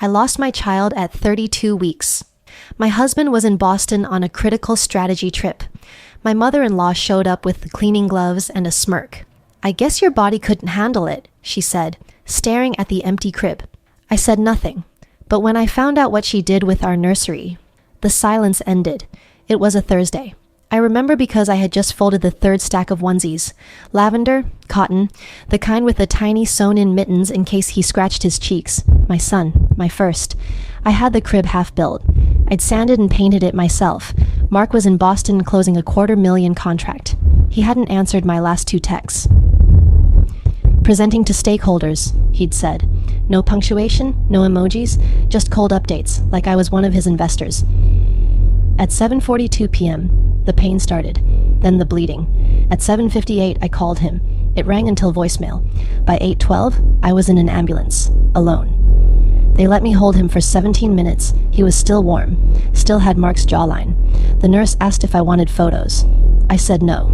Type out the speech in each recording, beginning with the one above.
I lost my child at 32 weeks. My husband was in Boston on a critical strategy trip. My mother-in-law showed up with the cleaning gloves and a smirk. I guess your body couldn't handle it, she said, staring at the empty crib. I said nothing, but when I found out what she did with our nursery, the silence ended. It was a Thursday. I remember because I had just folded the third stack of onesies. Lavender, cotton, the kind with the tiny sewn-in mittens in case he scratched his cheeks. My son, my first. I had the crib half built. I'd sanded and painted it myself. Mark was in Boston closing a $250,000 contract. He hadn't answered my last 2 texts. Presenting to stakeholders, he'd said. No punctuation, no emojis, just cold updates, like I was one of his investors. At 7:42 p.m., the pain started, then the bleeding. At 7:58, I called him. It rang until voicemail. By 8:12, I was in an ambulance, alone. They let me hold him for 17 minutes. He was still warm, still had Mark's jawline. The nurse asked if I wanted photos. I said no.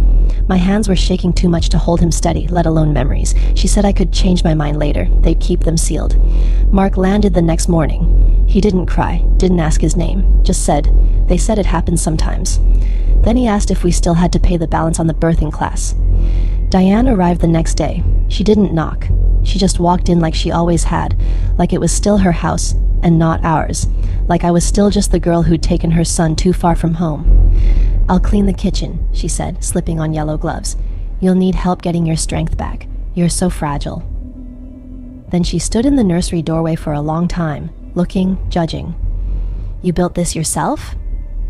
My hands were shaking too much to hold him steady, let alone memories. She said I could change my mind later. They'd keep them sealed. Mark landed the next morning. He didn't cry, didn't ask his name, just said, "They said it happens sometimes." Then he asked if we still had to pay the balance on the birthing class. Diane arrived the next day. She didn't knock. She just walked in like she always had, like it was still her house and not ours, like I was still just the girl who'd taken her son too far from home. "I'll clean the kitchen," she said, slipping on yellow gloves. "You'll need help getting your strength back. You're so fragile." Then she stood in the nursery doorway for a long time, looking, judging. "You built this yourself?"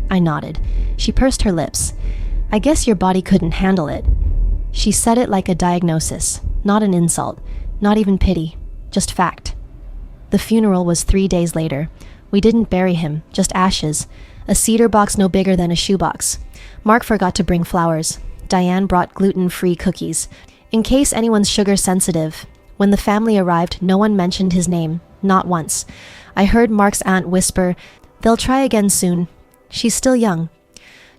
I nodded. She pursed her lips. "I guess your body couldn't handle it." She said it like a diagnosis, not an insult, not even pity, just fact. The funeral was 3 days later. We didn't bury him, just ashes. A cedar box no bigger than a shoebox. Mark forgot to bring flowers. Diane brought gluten-free cookies. In case anyone's sugar sensitive. When the family arrived, no one mentioned his name, not once. I heard Mark's aunt whisper, "They'll try again soon. She's still young."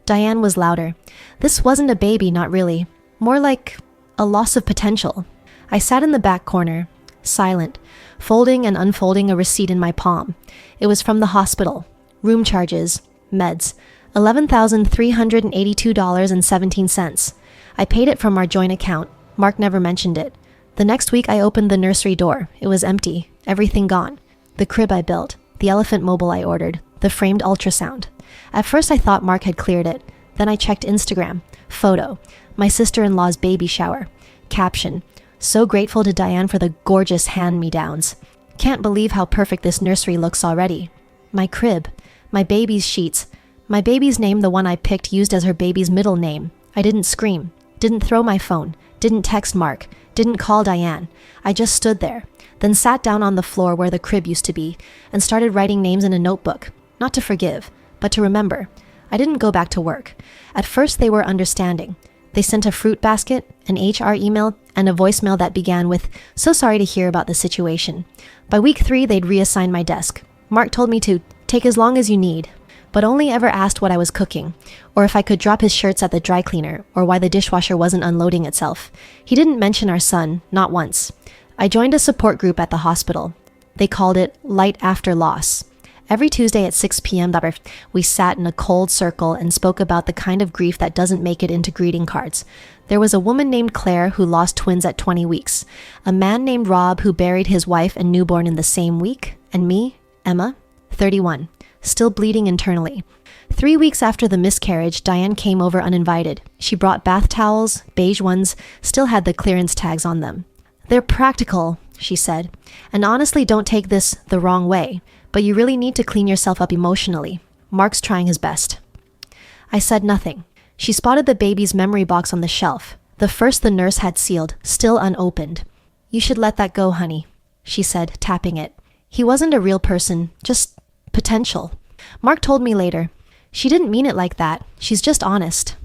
Diane was louder. "This wasn't a baby, not really. More like a loss of potential." I sat in the back corner, silent, folding and unfolding a receipt in my palm. It was from the hospital. Room charges, meds, $11,382.17. I paid it from our joint account. Mark never mentioned it. The next week I opened the nursery door. It was empty, everything gone. The crib I built, the elephant mobile I ordered, the framed ultrasound. At first I thought Mark had cleared it. Then I checked Instagram. Photo. My sister-in-law's baby shower. Caption. "So grateful to Diane for the gorgeous hand-me-downs. Can't believe how perfect this nursery looks already." My crib. My baby's sheets. My baby's name, the one I picked, used as her baby's middle name. I didn't scream. Didn't throw my phone. Didn't text Mark. Didn't call Diane. I just stood there. Then sat down on the floor where the crib used to be and started writing names in a notebook. Not to forgive, but to remember. I didn't go back to work. At first they were understanding. They sent a fruit basket, an HR email, and a voicemail that began with, "So sorry to hear about the situation." By week 3, they'd reassign my desk. Mark told me to take as long as you need, but only ever asked what I was cooking, or if I could drop his shirts at the dry cleaner, or why the dishwasher wasn't unloading itself. He didn't mention our son, not once. I joined a support group at the hospital. They called it Light After Loss. Every Tuesday at 6 p.m., we sat in a cold circle and spoke about the kind of grief that doesn't make it into greeting cards. There was a woman named Claire who lost twins at 20 weeks, a man named Rob who buried his wife and newborn in the same week, and me, Emma, 31, still bleeding internally. 3 weeks after the miscarriage, Diane came over uninvited. She brought bath towels, beige ones, still had the clearance tags on them. "They're practical," she said, "and honestly don't take this the wrong way, but you really need to clean yourself up emotionally. Mark's trying his best." I said nothing. She spotted the baby's memory box on the shelf, the first the nurse had sealed, still unopened. "You should let that go, honey," she said, tapping it. "He wasn't a real person, just potential." Mark told me later, "She didn't mean it like that. She's just honest."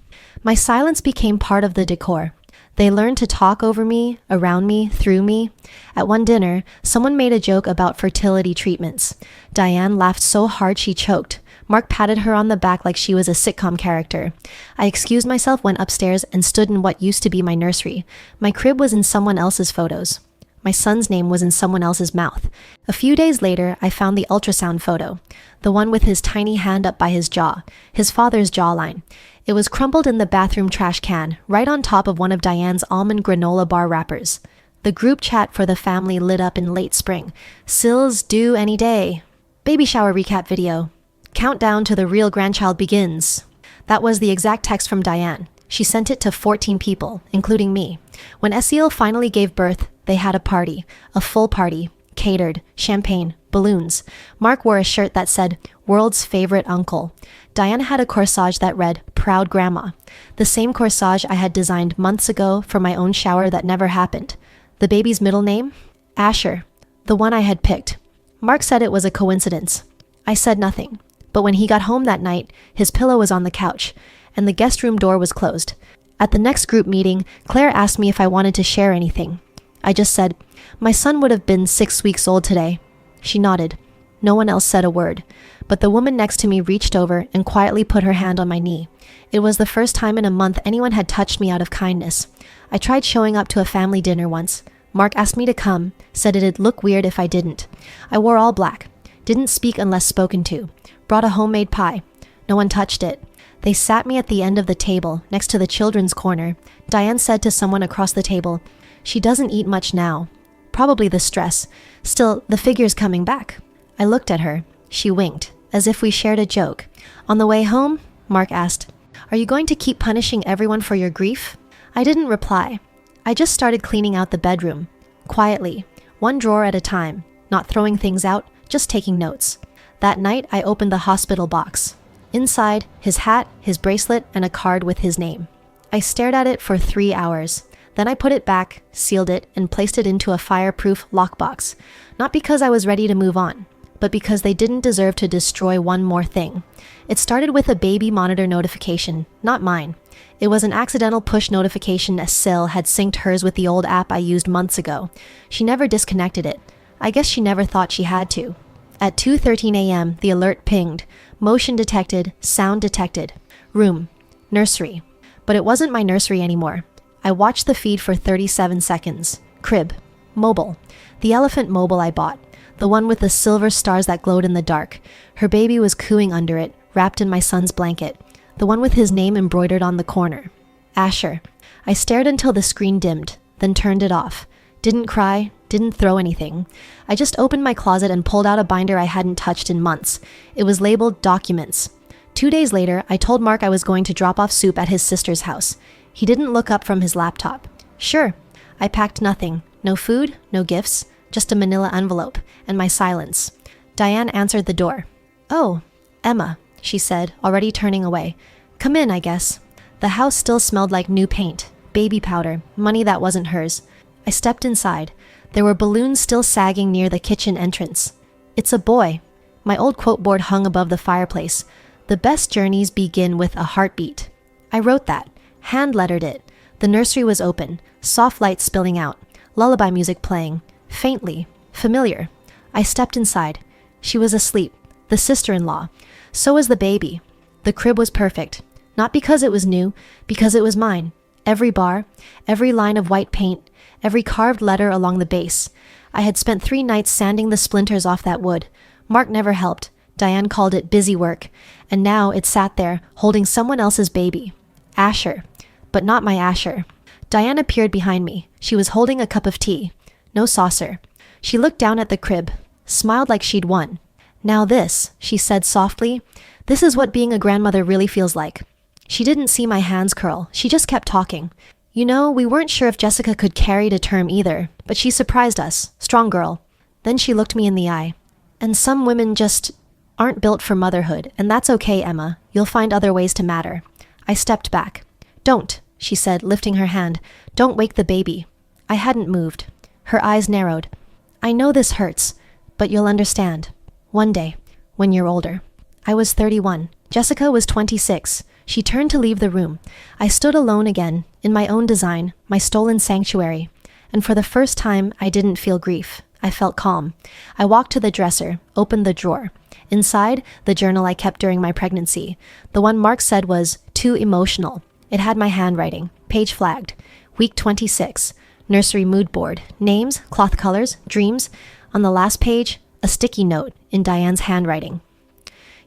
My silence became part of the decor. They learned to talk over me, around me, through me. At one dinner, someone made a joke about fertility treatments. Diane laughed so hard she choked. Mark patted her on the back like she was a sitcom character. I excused myself, went upstairs, and stood in what used to be my nursery. My crib was in someone else's photos. My son's name was in someone else's mouth. A few days later, I found the ultrasound photo, the one with his tiny hand up by his jaw, his father's jawline. It was crumpled in the bathroom trash can, right on top of one of Diane's almond granola bar wrappers. The group chat for the family lit up in late spring. Sills due any day. Baby shower recap video. Countdown to the real grandchild begins. That was the exact text from Diane. She sent it to 14 people, including me. When Esiel finally gave birth, they had a party. A full party. Catered. Champagne. Balloons. Mark wore a shirt that said, "World's favorite uncle." Diane had a corsage that read, "Proud Grandma." The same corsage I had designed months ago for my own shower that never happened. The baby's middle name? Asher. The one I had picked. Mark said it was a coincidence. I said nothing. But when he got home that night, his pillow was on the couch, and the guest room door was closed. At the next group meeting, Claire asked me if I wanted to share anything. I just said, "My son would have been 6 weeks old today." She nodded. No one else said a word, but the woman next to me reached over and quietly put her hand on my knee. It was the first time in a month anyone had touched me out of kindness. I tried showing up to a family dinner once. Mark asked me to come, said it'd look weird if I didn't. I wore all black, didn't speak unless spoken to, brought a homemade pie. No one touched it. They sat me at the end of the table, next to the children's corner. Diane said to someone across the table, "She doesn't eat much now. Probably the stress. Still, the figure's coming back." I looked at her. She winked, as if we shared a joke. On the way home, Mark asked, "Are you going to keep punishing everyone for your grief?" I didn't reply. I just started cleaning out the bedroom. Quietly, one drawer at a time, not throwing things out, just taking notes. That night, I opened the hospital box. Inside, his hat, his bracelet, and a card with his name. I stared at it for 3 hours. Then I put it back, sealed it, and placed it into a fireproof lockbox. Not because I was ready to move on, but because they didn't deserve to destroy one more thing. It started with a baby monitor notification, not mine. It was an accidental push notification as Sil had synced hers with the old app I used months ago. She never disconnected it. I guess she never thought she had to. At 2:13 a.m., the alert pinged. Motion detected, sound detected. Room. Nursery. But it wasn't my nursery anymore. I watched the feed for 37 seconds. Crib. Mobile. The elephant mobile I bought. The one with the silver stars that glowed in the dark. Her baby was cooing under it, wrapped in my son's blanket. The one with his name embroidered on the corner. Asher. I stared until the screen dimmed, then turned it off. Didn't cry, didn't throw anything. I just opened my closet and pulled out a binder I hadn't touched in months. It was labeled Documents. 2 days later, I told Mark I was going to drop off soup at his sister's house. He didn't look up from his laptop. Sure. I packed nothing. No food, no gifts, just a manila envelope, and my silence. Diane answered the door. "Oh, Emma," she said, already turning away. "Come in, I guess." The house still smelled like new paint, baby powder, money that wasn't hers. I stepped inside. There were balloons still sagging near the kitchen entrance. "It's a boy." My old quote board hung above the fireplace. "The best journeys begin with a heartbeat." I wrote that, hand-lettered it. The nursery was open, soft light spilling out, lullaby music playing, faintly, familiar. I stepped inside. She was asleep, the sister-in-law. So was the baby. The crib was perfect. Not because it was new, because it was mine. Every bar, every line of white paint, every carved letter along the base. I had spent 3 nights sanding the splinters off that wood. Mark never helped. Diane called it busy work. And now it sat there, holding someone else's baby. Asher. But not my Asher. Diane appeared behind me. She was holding a cup of tea. No saucer. She looked down at the crib, smiled like she'd won. "Now this," she said softly, "this is what being a grandmother really feels like." She didn't see my hands curl. She just kept talking. "You know, we weren't sure if Jessica could carry to term either, but she surprised us. Strong girl." Then she looked me in the eye. "And some women just aren't built for motherhood, and that's okay, Emma. You'll find other ways to matter." I stepped back. "Don't," she said, lifting her hand. "Don't wake the baby." I hadn't moved. Her eyes narrowed. "I know this hurts, but you'll understand. One day, when you're older." I was 31. Jessica was 26. She turned to leave the room. I stood alone again, in my own design, my stolen sanctuary. And for the first time, I didn't feel grief. I felt calm. I walked to the dresser, opened the drawer. Inside, the journal I kept during my pregnancy. The one Mark said was too emotional. It had my handwriting, page flagged. Week 26. Nursery mood board. Names, cloth colors, dreams. On the last page, a sticky note in Diane's handwriting.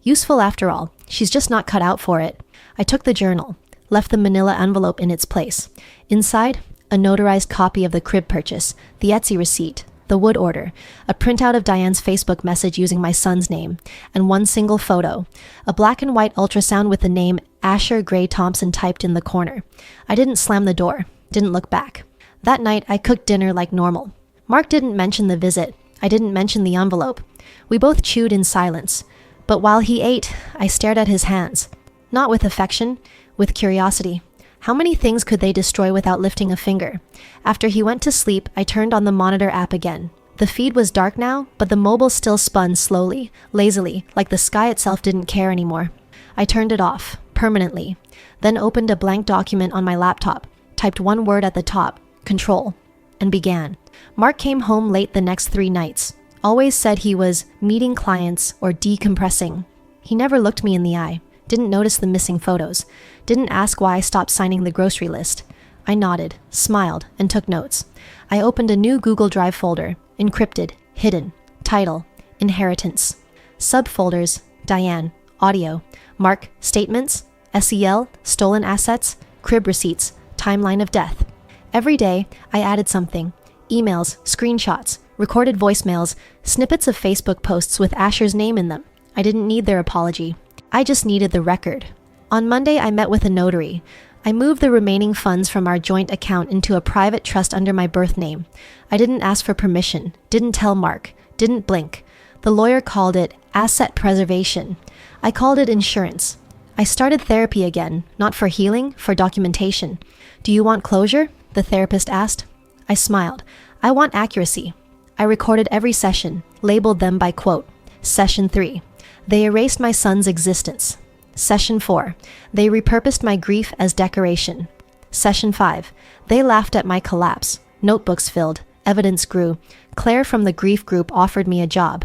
Useful after all. She's just not cut out for it. I took the journal, left the manila envelope in its place. Inside, a notarized copy of the crib purchase, the Etsy receipt, the wood order, a printout of Diane's Facebook message using my son's name, and one single photo, a black and white ultrasound with the name Asher Gray Thompson typed in the corner. I didn't slam the door, didn't look back. That night, I cooked dinner like normal. Mark didn't mention the visit. I didn't mention the envelope. We both chewed in silence. But while he ate, I stared at his hands. Not with affection, with curiosity. How many things could they destroy without lifting a finger? After he went to sleep, I turned on the monitor app again. The feed was dark now, but the mobile still spun slowly, lazily, like the sky itself didn't care anymore. I turned it off, permanently, then opened a blank document on my laptop, typed one word at the top, control, and began. Mark came home late the next 3 nights. Always said he was meeting clients or decompressing. He never looked me in the eye, didn't notice the missing photos, didn't ask why I stopped signing the grocery list. I nodded, smiled, and took notes. I opened a new Google Drive folder, encrypted, hidden, title, inheritance. Subfolders, Diane, audio, Mark, statements, SEL, stolen assets, crib receipts, timeline of death. Every day, I added something. Emails, screenshots, recorded voicemails, snippets of Facebook posts with Asher's name in them. I didn't need their apology. I just needed the record. On Monday, I met with a notary. I moved the remaining funds from our joint account into a private trust under my birth name. I didn't ask for permission, didn't tell Mark, didn't blink. The lawyer called it asset preservation. I called it insurance. I started therapy again, not for healing, for documentation. Do you want closure? The therapist asked. I smiled. I want accuracy. I recorded every session, labeled them by quote. Session 3. They erased my son's existence. Session 4. They repurposed my grief as decoration. Session 5. They laughed at my collapse. Notebooks filled. Evidence grew. Claire from the grief group offered me a job.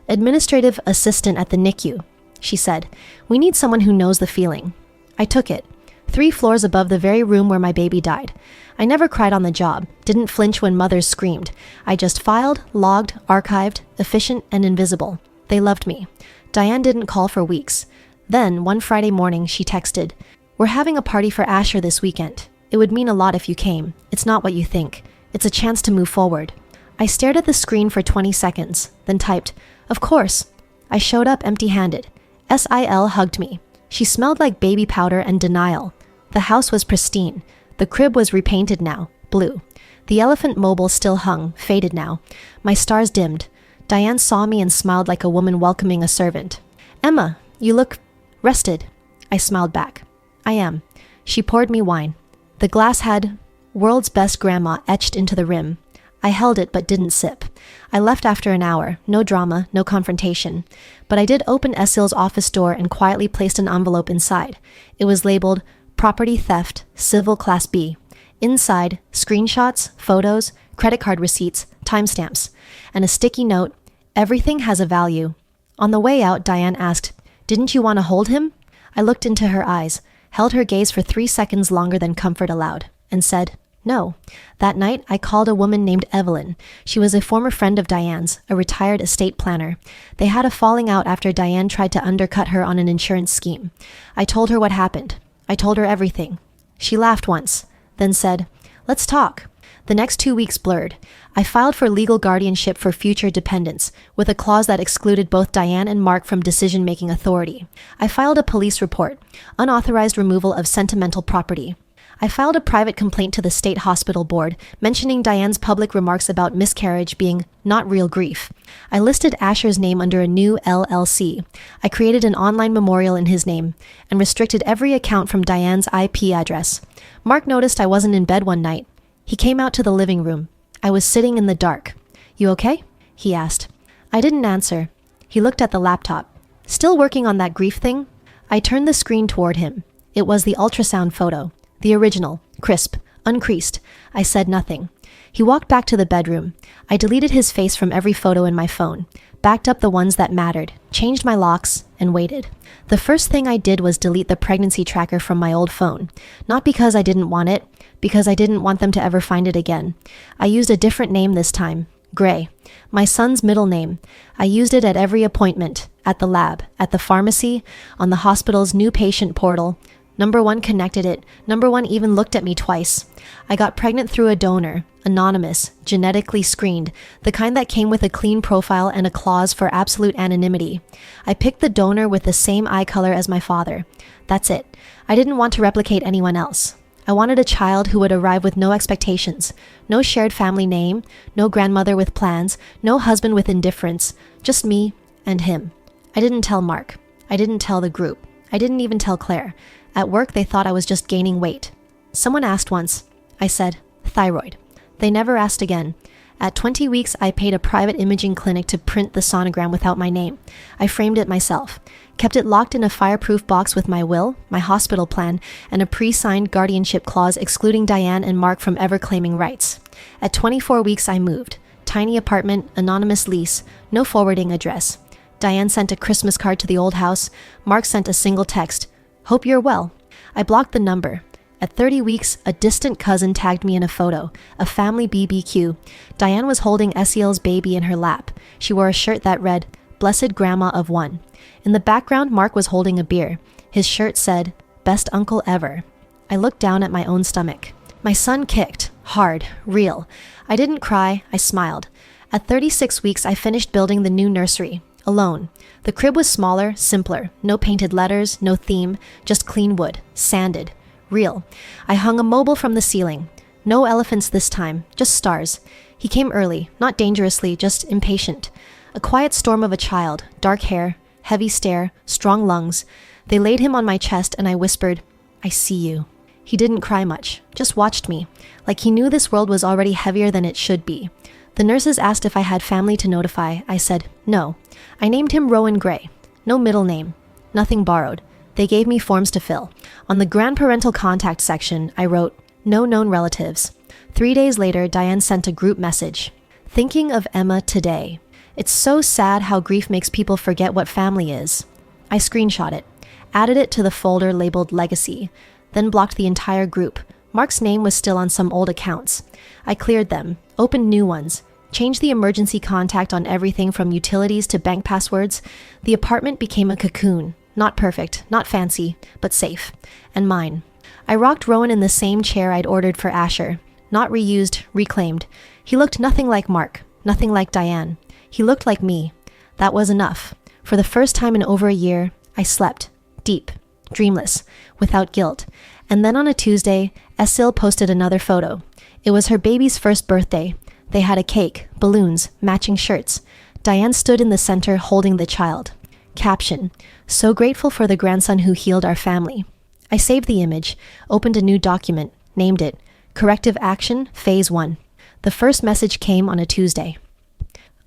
Administrative assistant at the NICU. She said, "We need someone who knows the feeling." I took it. 3 floors above the very room where my baby died. I never cried on the job, didn't flinch when mothers screamed. I just filed, logged, archived, efficient and invisible. They loved me. Diane didn't call for weeks. Then, one Friday morning, she texted, "We're having a party for Asher this weekend. It would mean a lot if you came. It's not what you think. It's a chance to move forward." I stared at the screen for 20 seconds, then typed, "Of course." I showed up empty-handed. SIL hugged me. She smelled like baby powder and denial. The house was pristine. The crib was repainted now, blue. The elephant mobile still hung, faded now. My stars dimmed. Diane saw me and smiled like a woman welcoming a servant. "Emma, you look rested." I smiled back. "I am." She poured me wine. The glass had "World's Best Grandma" etched into the rim. I held it but didn't sip. I left after an hour, no drama, no confrontation. But I did open Esil's office door and quietly placed an envelope inside. It was labeled Property Theft, Civil Class B. Inside, screenshots, photos, credit card receipts, timestamps, and a sticky note, "Everything has a value." On the way out, Diane asked, "Didn't you want to hold him?" I looked into her eyes, held her gaze for 3 seconds longer than comfort allowed, and said, "No." That night, I called a woman named Evelyn. She was a former friend of Diane's, a retired estate planner. They had a falling out after Diane tried to undercut her on an insurance scheme. I told her what happened. I told her everything. She laughed once, then said, "Let's talk." The next 2 weeks blurred. I filed for legal guardianship for future dependents, with a clause that excluded both Diane and Mark from decision-making authority. I filed a police report, unauthorized removal of sentimental property. I filed a private complaint to the state hospital board, mentioning Diane's public remarks about miscarriage being not real grief. I listed Asher's name under a new LLC. I created an online memorial in his name, and restricted every account from Diane's IP address. Mark noticed I wasn't in bed one night. He came out to the living room. I was sitting in the dark. "You okay?" he asked. I didn't answer. He looked at the laptop. "Still working on that grief thing?" I turned the screen toward him. It was the ultrasound photo. The original, crisp, uncreased. I said nothing. He walked back to the bedroom. I deleted his face from every photo in my phone. backed up the ones that mattered, changed my locks, and waited. The first thing I did was delete the pregnancy tracker from my old phone. Not because I didn't want it, because I didn't want them to ever find it again. I used a different name this time, Gray, my son's middle name. I used it at every appointment, at the lab, at the pharmacy, on the hospital's new patient portal. Number 1 connected it. Number 1 even looked at me twice. I got pregnant through a donor, anonymous, genetically screened, the kind that came with a clean profile and a clause for absolute anonymity. I picked the donor with the same eye color as my father. That's it. I didn't want to replicate anyone else. I wanted a child who would arrive with no expectations, no shared family name, no grandmother with plans, no husband with indifference, just me and him. I didn't tell Mark. I didn't tell the group. I didn't even tell Claire. At work, they thought I was just gaining weight. Someone asked once. I said, thyroid. They never asked again. At 20 weeks, I paid a private imaging clinic to print the sonogram without my name. I framed it myself, kept it locked in a fireproof box with my will, my hospital plan, and a pre-signed guardianship clause excluding Diane and Mark from ever claiming rights. At 24 weeks, I moved. Tiny apartment, anonymous lease, no forwarding address. Diane sent a Christmas card to the old house. Mark sent a single text. Hope you're well. I blocked the number. At 30 weeks, a distant cousin tagged me in a photo, a family BBQ. Diane was holding Esiel's baby in her lap. She wore a shirt that read, Blessed Grandma of One. In the background, Mark was holding a beer. His shirt said, Best Uncle Ever. I looked down at my own stomach. My son kicked, hard, real. I didn't cry, I smiled. At 36 weeks, I finished building the new nursery, alone. The crib was smaller, simpler, no painted letters, no theme, just clean wood, sanded. Real. I hung a mobile from the ceiling. No elephants this time, just stars. He came early, not dangerously, just impatient. A quiet storm of a child, dark hair, heavy stare, strong lungs. They laid him on my chest and I whispered, I see you. He didn't cry much, just watched me, like he knew this world was already heavier than it should be. The nurses asked if I had family to notify. I said, no. I named him Rowan Gray. No middle name. Nothing borrowed. They gave me forms to fill. On the grandparental contact section, I wrote, no known relatives. 3 days later, Diane sent a group message. Thinking of Emma today. It's so sad how grief makes people forget what family is. I screenshot it, added it to the folder labeled Legacy, then blocked the entire group. Mark's name was still on some old accounts. I cleared them, opened new ones, changed the emergency contact on everything from utilities to bank passwords. The apartment became a cocoon. Not perfect, not fancy, but safe. And mine. I rocked Rowan in the same chair I'd ordered for Asher. Not reused, reclaimed. He looked nothing like Mark, nothing like Diane. He looked like me. That was enough. For the first time in over a year, I slept. Deep. Dreamless. Without guilt. And then on a Tuesday, Esiel posted another photo. It was her baby's first birthday. They had a cake, balloons, matching shirts. Diane stood in the center holding the child. Caption, so grateful for the grandson who healed our family. I saved the image, opened a new document, named it, Corrective Action, Phase 1. The first message came on a Tuesday.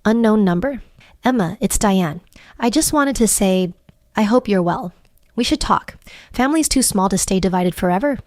Unknown number. Emma, it's Diane. I just wanted to say, I hope you're well. We should talk. Family's too small to stay divided forever.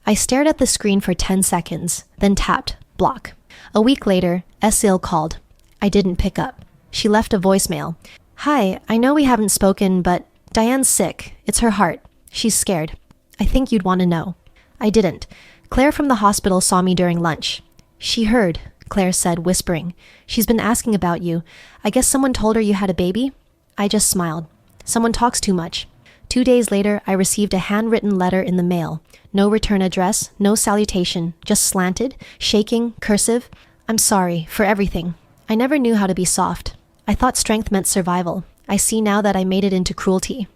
I stared at the screen for 10 seconds, then tapped, block. A week later, Esiel called. I didn't pick up. She left a voicemail. Hi, I know we haven't spoken, but Diane's sick. It's her heart. She's scared. I think you'd want to know. I didn't. Claire from the hospital saw me during lunch. She heard, Claire said, whispering. She's been asking about you. I guess someone told her you had a baby? I just smiled. Someone talks too much. 2 days later, I received a handwritten letter in the mail. No return address, no salutation, just slanted, shaking, cursive. I'm sorry for everything. I never knew how to be soft. I thought strength meant survival. I see now that I made it into cruelty.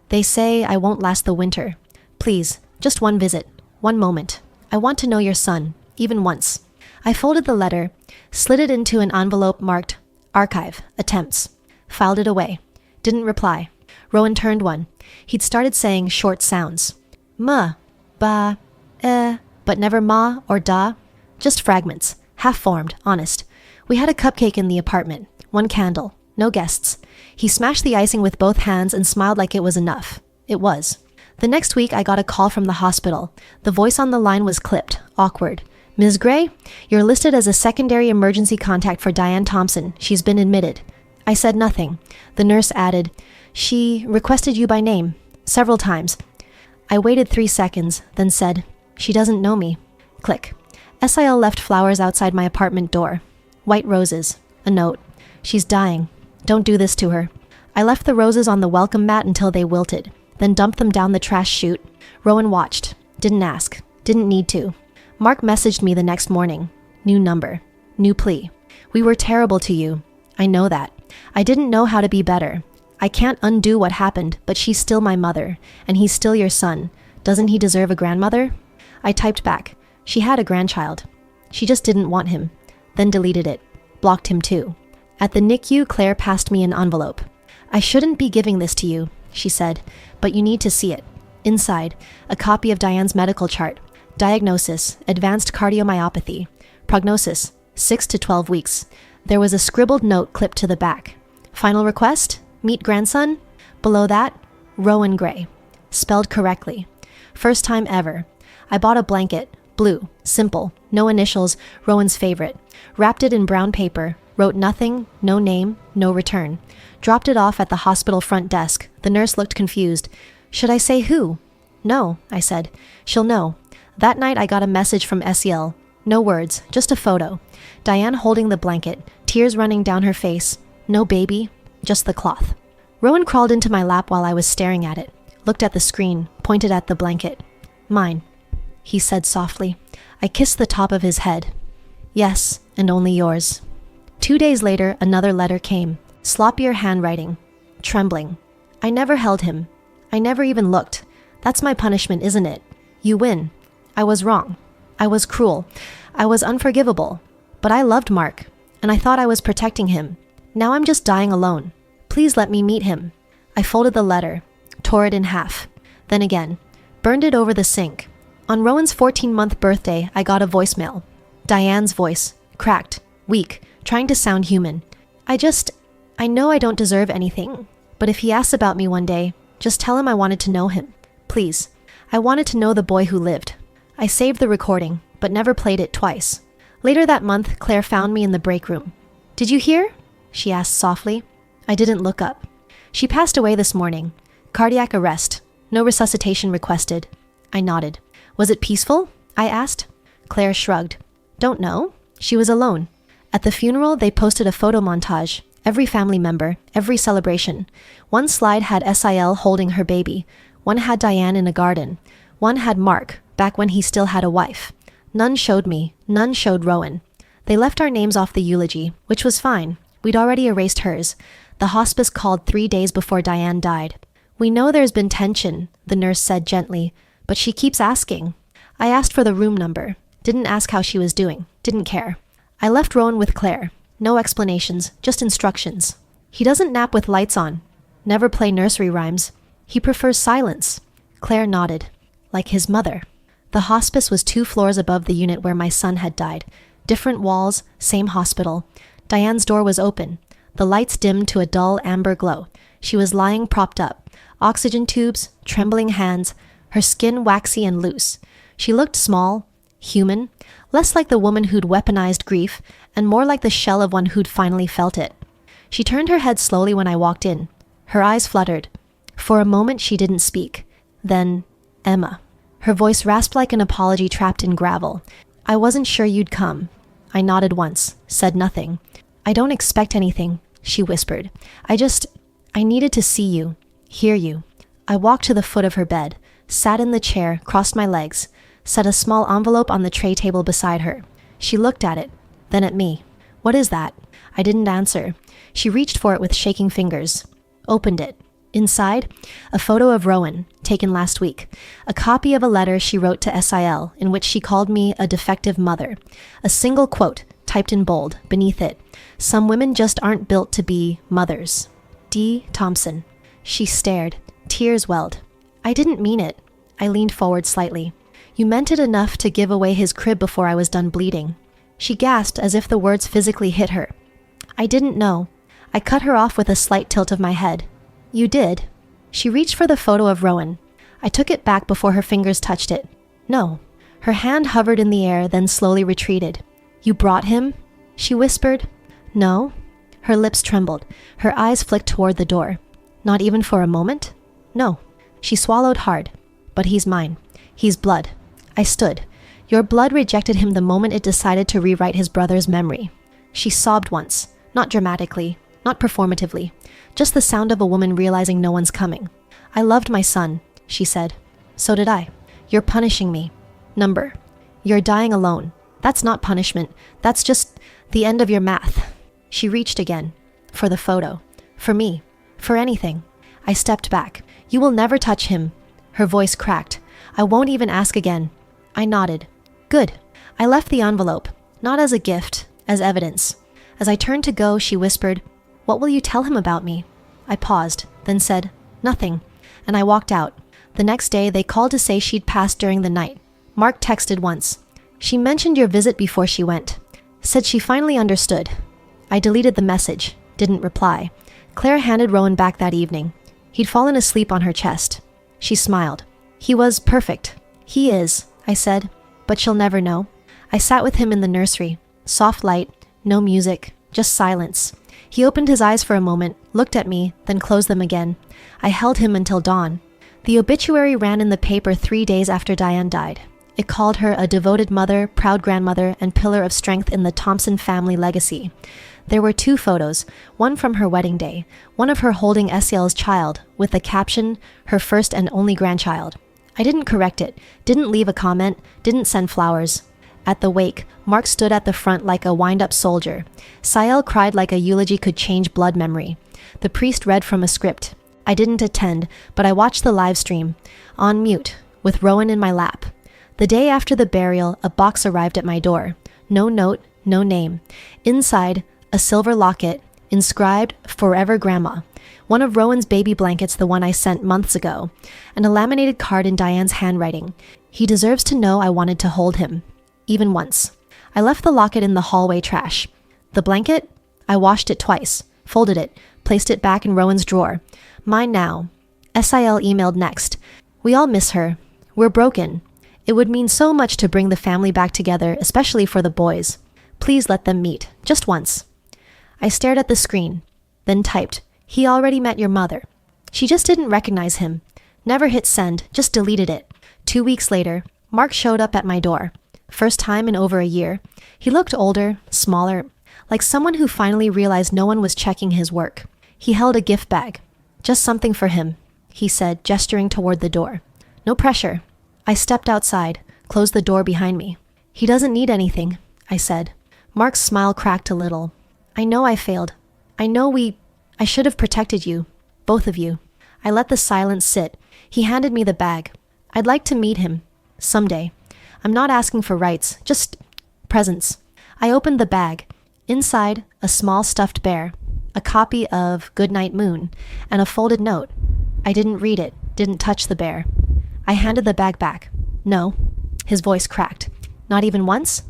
They say I won't last the winter. Please, just one visit, one moment. I want to know your son, even once. I folded the letter, slid it into an envelope marked Archive, Attempts, filed it away. Didn't reply. Rowan turned one. He'd started saying short sounds. Ma, ba, but never ma or da. Just fragments, half-formed, honest. We had a cupcake in the apartment. 1 candle. No guests. He smashed the icing with both hands and smiled like it was enough. It was. The next week, I got a call from the hospital. The voice on the line was clipped, awkward. Ms. Gray, you're listed as a secondary emergency contact for Diane Thompson. She's been admitted. I I said nothing. The nurse added, "She requested you by name, several times." I waited 3 seconds, then said, "She doesn't know me." Click. SIL left flowers outside my apartment door. White roses. A note. "She's dying. Don't do this to her." I left the roses on the welcome mat until they wilted, then dumped them down the trash chute. Rowan watched. Didn't ask. Didn't need to. Mark messaged me the next morning. New number. New plea. "We were terrible to you. I know that. I didn't know how to be better. I can't undo what happened, but she's still my mother, and he's still your son. Doesn't he deserve a grandmother?" I typed back. She had a grandchild. She just didn't want him. Then deleted it. Blocked him too. At the NICU, Claire passed me an envelope. "I shouldn't be giving this to you," she said, "but you need to see it." Inside, a copy of Diane's medical chart. Diagnosis, advanced cardiomyopathy. Prognosis, 6 to 12 weeks. There was a scribbled note clipped to the back. Final request? Meet grandson? Below that, Rowan Gray. Spelled correctly. First time ever. I bought a blanket, blue, simple, no initials, Rowan's favorite. Wrapped it in brown paper, wrote nothing, no name, no return. Dropped it off at the hospital front desk. The nurse looked confused. "Should I say who?" "No," I said. "She'll know." That night I got a message from SEL. No words, just a photo. Diane holding the blanket, tears running down her face. No baby, just the cloth. Rowan crawled into my lap while I was staring at it. Looked at the screen, pointed at the blanket. "Mine," he said softly. I kissed the top of his head. "Yes, and only yours." 2 days later, another letter came. Sloppier handwriting. Trembling. "I never held him. I never even looked. That's my punishment, isn't it? You win. I was wrong. I was cruel. I was unforgivable. But I loved Mark, and I thought I was protecting him. Now I'm just dying alone. Please let me meet him." I folded the letter, tore it in half. Then again, burned it over the sink. On Rowan's 14-month birthday, I got a voicemail. Diane's voice, cracked, weak, trying to sound human. I know I don't deserve anything, but if he asks about me one day, just tell him I wanted to know him. Please. I wanted to know the boy who lived. I saved the recording, but never played it twice. Later that month, Claire found me in the break room. "Did you hear?" she asked softly. I didn't look up. "She passed away this morning. Cardiac arrest. No resuscitation requested." I nodded. "Was it peaceful?" I asked. Claire shrugged. "Don't know. She was alone." At the funeral, they posted a photo montage. Every family member, every celebration. One slide had SIL holding her baby. One had Diane in a garden. One had Mark, back when he still had a wife. None showed me. None showed Rowan. They left our names off the eulogy, which was fine. We'd already erased hers. The hospice called 3 days before Diane died. "We know there's been tension," the nurse said gently, "but she keeps asking." I asked for the room number. Didn't ask how she was doing. Didn't care. I left Rowan with Claire. No explanations, just instructions. He doesn't nap with lights on. Never play nursery rhymes. He prefers silence. Claire nodded. Like his mother. The hospice was 2 floors above the unit where my son had died. Different walls, same hospital. Diane's door was open. The lights dimmed to a dull amber glow. She was lying propped up. Oxygen tubes, trembling hands, her skin waxy and loose. She looked small, human, less like the woman who'd weaponized grief, and more like the shell of one who'd finally felt it. She turned her head slowly when I walked in. Her eyes fluttered. For a moment she didn't speak. Then, "Emma." Her voice rasped like an apology trapped in gravel. "I wasn't sure you'd come." I nodded once, said nothing. "I don't expect anything," she whispered. I needed to see you, hear you." I walked to the foot of her bed, sat in the chair, crossed my legs, set a small envelope on the tray table beside her. She looked at it, then at me. "What is that?" I didn't answer. She reached for it with shaking fingers. Opened it. Inside, a photo of Rowan, taken last week. A copy of a letter she wrote to SIL, in which she called me a defective mother. A single quote, typed in bold, beneath it. "Some women just aren't built to be mothers. D. Thompson." She stared. Tears welled. I didn't mean it. I leaned forward slightly. "You meant it enough to give away his crib before I was done bleeding." She gasped as if the words physically hit her. "I didn't know." I cut her off with a slight tilt of my head. "You did." She reached for the photo of Rowan. I took it back before her fingers touched it. "No." Her hand hovered in the air, then slowly retreated. "You brought him?" she whispered. "No." Her lips trembled. Her eyes flicked toward the door. Not even for a moment? No. She swallowed hard. But he's mine. He's blood. I stood. Your blood rejected him the moment it decided to rewrite his brother's memory. She sobbed once. Not dramatically. Not performatively. Just the sound of a woman realizing no one's coming. I loved my son, she said. So did I. You're punishing me. Number. You're dying alone. That's not punishment. That's just the end of your math. She reached again. For the photo. For me. For anything. I stepped back. You will never touch him. Her voice cracked. I won't even ask again. I nodded. Good. I left the envelope. Not as a gift, as evidence. As I turned to go, she whispered, "What will you tell him about me?" I paused, then said, "Nothing." And I walked out. The next day, they called to say she'd passed during the night. Mark texted once. She mentioned your visit before she went. Said she finally understood. I deleted the message. Didn't reply. Claire handed Rowan back that evening. He'd fallen asleep on her chest. She smiled. He was perfect. He is, I said, but she'll never know. I sat with him in the nursery. Soft light, no music, just silence. He opened his eyes for a moment, looked at me, then closed them again. I held him until dawn. The obituary ran in the paper 3 days after Diane died. It called her a devoted mother, proud grandmother, and pillar of strength in the Thompson family legacy. There were 2 photos, one from her wedding day, one of her holding Esiel's child, with the caption, "Her first and only grandchild." I didn't correct it, didn't leave a comment, didn't send flowers. At the wake, Mark stood at the front like a wind-up soldier. Sael cried like a eulogy could change blood memory. The priest read from a script. I didn't attend, but I watched the live stream, on mute, with Rowan in my lap. The day after the burial, a box arrived at my door. No note, no name. Inside, a silver locket, inscribed, "Forever Grandma." One of Rowan's baby blankets, the one I sent months ago, and a laminated card in Diane's handwriting. He deserves to know I wanted to hold him. Even once. I left the locket in the hallway trash. The blanket? I washed it twice, folded it, placed it back in Rowan's drawer. Mine now. Siel emailed next. We all miss her. We're broken. It would mean so much to bring the family back together, especially for the boys. Please let them meet, just once. I stared at the screen, then typed, "He already met your mother." She just didn't recognize him. Never hit send, just deleted it. 2 weeks later, Mark showed up at my door. First time in over a year. He looked older, smaller, like someone who finally realized no one was checking his work. He held a gift bag. "Just something for him," he said, gesturing toward the door. "No pressure." I stepped outside, closed the door behind me. "He doesn't need anything," I said. Mark's smile cracked a little. "I know I failed. I should have protected you. Both of you." I let the silence sit. He handed me the bag. "I'd like to meet him. Someday. I'm not asking for rights, just presents." I opened the bag. Inside, a small stuffed bear, a copy of Goodnight Moon, and a folded note. I didn't read it, didn't touch the bear. I handed the bag back. "No." His voice cracked. "Not even once?"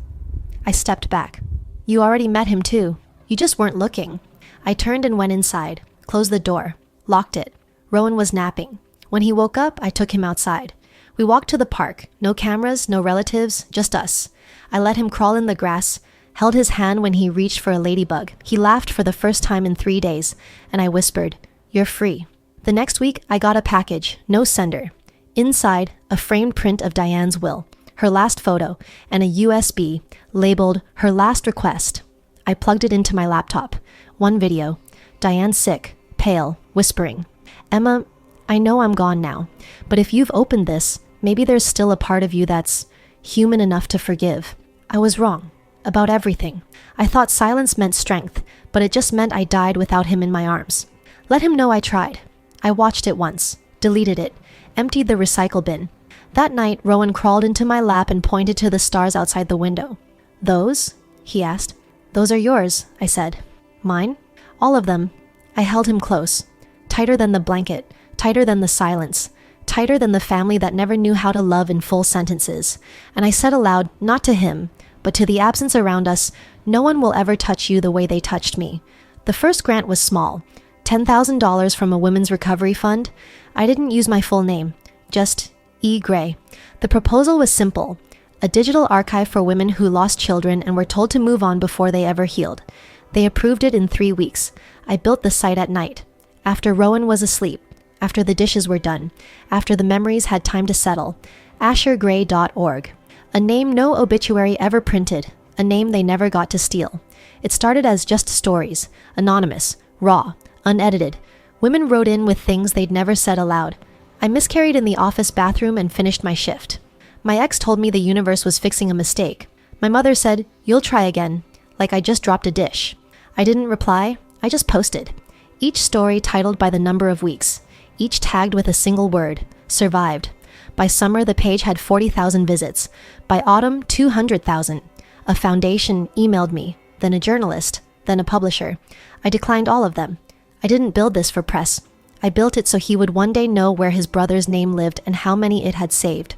I stepped back. "You already met him too. You just weren't looking." I turned and went inside, closed the door, locked it. Rowan was napping. When he woke up, I took him outside. We walked to the park. No cameras, no relatives, just us. I let him crawl in the grass, held his hand when he reached for a ladybug. He laughed for the first time in 3 days, and I whispered, "You're free." The next week, I got a package, no sender. Inside, a framed print of Diane's will, her last photo, and a USB labeled "Her Last Request." I plugged it into my laptop. One video. Diane sick, pale, whispering. "Emma, I know I'm gone now, but if you've opened this, maybe there's still a part of you that's human enough to forgive. I was wrong. About everything. I thought silence meant strength, but it just meant I died without him in my arms. Let him know I tried." I watched it once, deleted it, emptied the recycle bin. That night, Rowan crawled into my lap and pointed to the stars outside the window. "Those?" he asked. "Those are yours," I said. "Mine?" "All of them." I held him close. Tighter than the blanket, tighter than the silence, tighter than the family that never knew how to love in full sentences. And I said aloud, not to him, but to the absence around us, "No one will ever touch you the way they touched me." The first grant was small, $10,000 from a women's recovery fund. I didn't use my full name, just E. Gray. The proposal was simple, a digital archive for women who lost children and were told to move on before they ever healed. They approved it in 3 weeks. I built the site at night. After Rowan was asleep. After the dishes were done. After the memories had time to settle. AsherGray.org. A name no obituary ever printed. A name they never got to steal. It started as just stories. Anonymous. Raw. Unedited. Women wrote in with things they'd never said aloud. I miscarried in the office bathroom and finished my shift. My ex told me the universe was fixing a mistake. My mother said, "You'll try again," like I just dropped a dish. I didn't reply, I just posted. Each story titled by the number of weeks. Each tagged with a single word, survived. By summer, the page had 40,000 visits. By autumn, 200,000. A foundation emailed me, then a journalist, then a publisher. I declined all of them. I didn't build this for press. I built it so he would one day know where his brother's name lived and how many it had saved.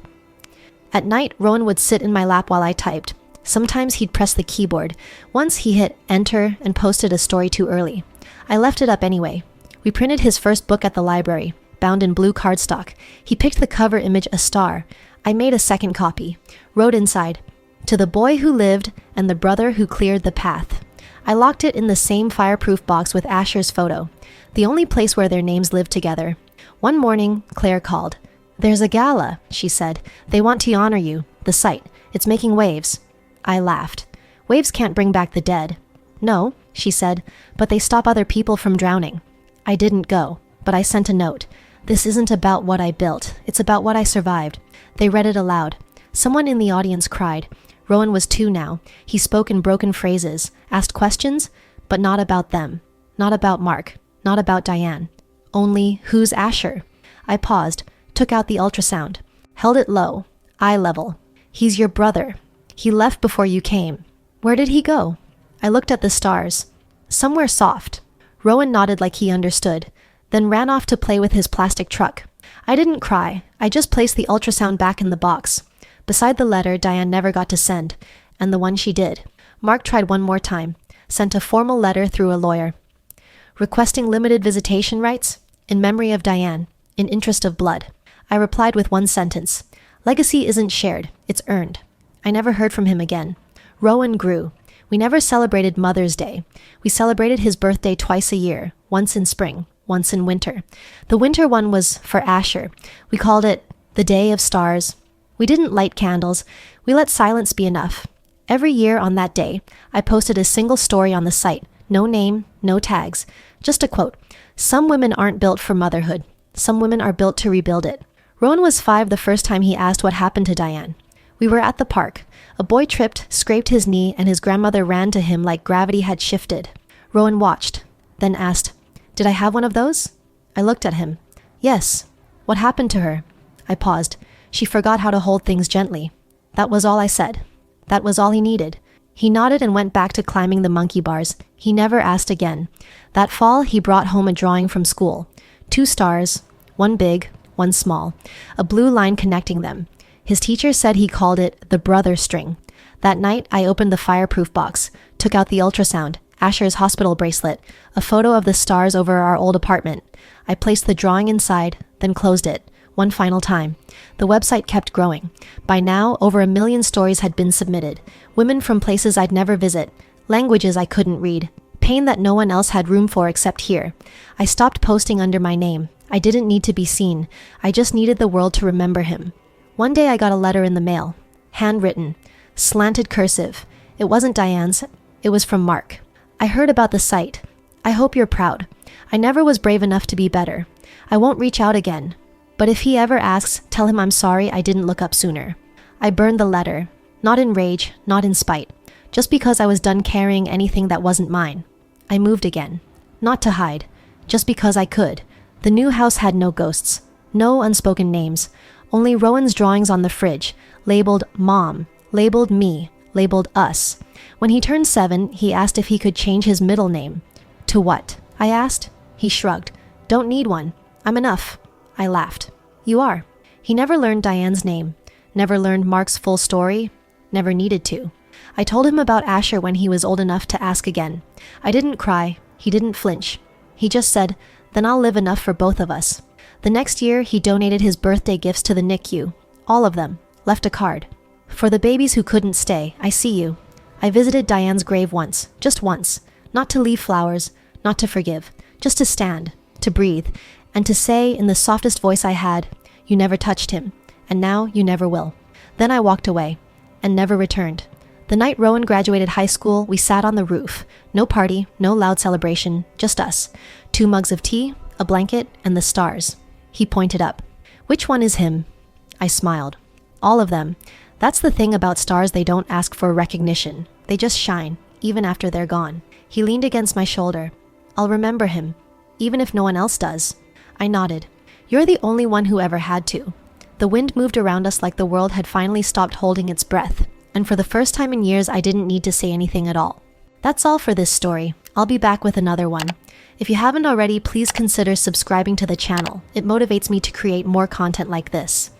At night, Rowan would sit in my lap while I typed. Sometimes he'd press the keyboard. Once he hit enter and posted a story too early. I left it up anyway. We printed his first book at the library, bound in blue cardstock. He picked the cover image a star. I made a second copy. Wrote inside, "To the boy who lived and the brother who cleared the path." I locked it in the same fireproof box with Asher's photo, the only place where their names lived together. One morning, Claire called. "There's a gala," she said. "They want to honor you. The site. It's making waves." I laughed. "Waves can't bring back the dead." "No," she said, "but they stop other people from drowning." I didn't go, but I sent a note. "This isn't about what I built. It's about what I survived." They read it aloud. Someone in the audience cried. Rowan was 2 now. He spoke in broken phrases, asked questions, but not about them. Not about Mark. Not about Diane. Only, who's Asher? I paused, took out the ultrasound, held it low, eye level. "He's your brother. He left before you came." "Where did he go?" I looked at the stars. "Somewhere soft." Rowan nodded like he understood, then ran off to play with his plastic truck. I didn't cry. I just placed the ultrasound back in the box. Beside the letter Diane never got to send, and the one she did. Mark tried one more time, sent a formal letter through a lawyer. Requesting limited visitation rights, in memory of Diane, in interest of blood. I replied with one sentence. Legacy isn't shared, it's earned. I never heard from him again. Rowan grew. We never celebrated Mother's Day. We celebrated his birthday twice a year, once in spring, once in winter. The winter one was for Asher. We called it the Day of Stars. We didn't light candles. We let silence be enough. Every year on that day, I posted a single story on the site. No name, no tags. Just a quote. Some women aren't built for motherhood. Some women are built to rebuild it. Rowan was 5 the first time he asked what happened to Diane. We were at the park. A boy tripped, scraped his knee, and his grandmother ran to him like gravity had shifted. Rowan watched, then asked, "Did I have one of those?" I looked at him. "Yes." "What happened to her?" I paused. "She forgot how to hold things gently." That was all I said. That was all he needed. He nodded and went back to climbing the monkey bars. He never asked again. That fall, he brought home a drawing from school. 2 stars, one big, one small, a blue line connecting them. His teacher said he called it the brother string. That night, I opened the fireproof box, took out the ultrasound, Asher's hospital bracelet, a photo of the stars over our old apartment. I placed the drawing inside, then closed it. One final time. The website kept growing. By now, over 1 million stories had been submitted. Women from places I'd never visit. Languages I couldn't read. Pain that no one else had room for except here. I stopped posting under my name. I didn't need to be seen. I just needed the world to remember him. One day I got a letter in the mail. Handwritten. Slanted cursive. It wasn't Diane's. It was from Mark. I heard about the site. I hope you're proud. I never was brave enough to be better. I won't reach out again. But if he ever asks, tell him I'm sorry I didn't look up sooner. I burned the letter. Not in rage, not in spite. Just because I was done carrying anything that wasn't mine. I moved again. Not to hide. Just because I could. The new house had no ghosts. No unspoken names. Only Rowan's drawings on the fridge. Labeled Mom. Labeled me. Labeled us. When he turned 7, he asked if he could change his middle name. To what? I asked. He shrugged. Don't need one. I'm enough. I laughed. You are. He never learned Diane's name. Never learned Mark's full story. Never needed to. I told him about Asher when he was old enough to ask again. I didn't cry. He didn't flinch. He just said, then I'll live enough for both of us. The next year, he donated his birthday gifts to the NICU. All of them. Left a card. For the babies who couldn't stay, I see you. I visited Diane's grave once. Just once. Not to leave flowers, not to forgive, just to stand, to breathe, and to say in the softest voice I had, "You never touched him, and now you never will." Then I walked away, and never returned. The night Rowan graduated high school, we sat on the roof. No party, no loud celebration, just us. 2 mugs of tea, a blanket, and the stars. He pointed up. "Which one is him?" I smiled. "All of them. That's the thing about stars, they don't ask for recognition. They just shine, even after they're gone." He leaned against my shoulder. "I'll remember him, even if no one else does." I nodded. "You're the only one who ever had to." The wind moved around us like the world had finally stopped holding its breath, and for the first time in years I didn't need to say anything at all. That's all for this story. I'll be back with another one. If you haven't already, please consider subscribing to the channel. It motivates me to create more content like this.